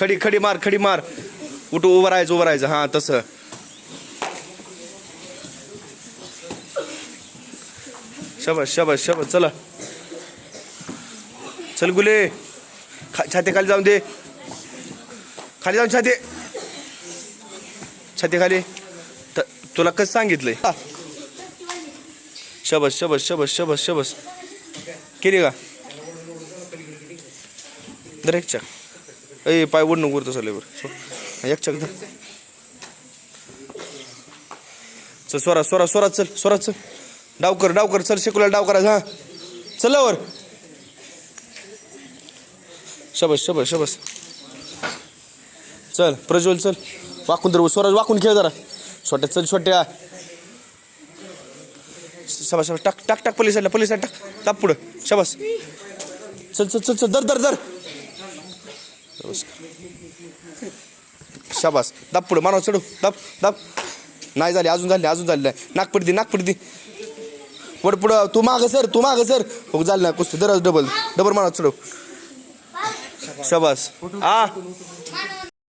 खडी मार उभं राहायचं हा तसं. शबाश चला चल गुले. छाती खाली जाऊन दे. खाली जाऊन छाती खाली. तुला कसं सांगितलंय. शबाश केली का दर एक चक. ए पाय ओढ नको वरतं चालले बरं. एक चक धर. चल स्वरात चल. डाव कर चल. शेकुला डाव करायचा. हा चल वर. शबाश चल प्रज्वल चल. वाकून तर स्वराज वाकून खेळ जरा. छोट्या शबाश टाक पोलीस टाक ताप पुढं. शबाश चल दर. शबाश दाब पुढं मानव चढू. दाब नाही झाली अजून झाली. नागपडी दी वड पुढं. तू माग सर हो झालं ना कुस्ती. दर डबल मानव चढू. शबाश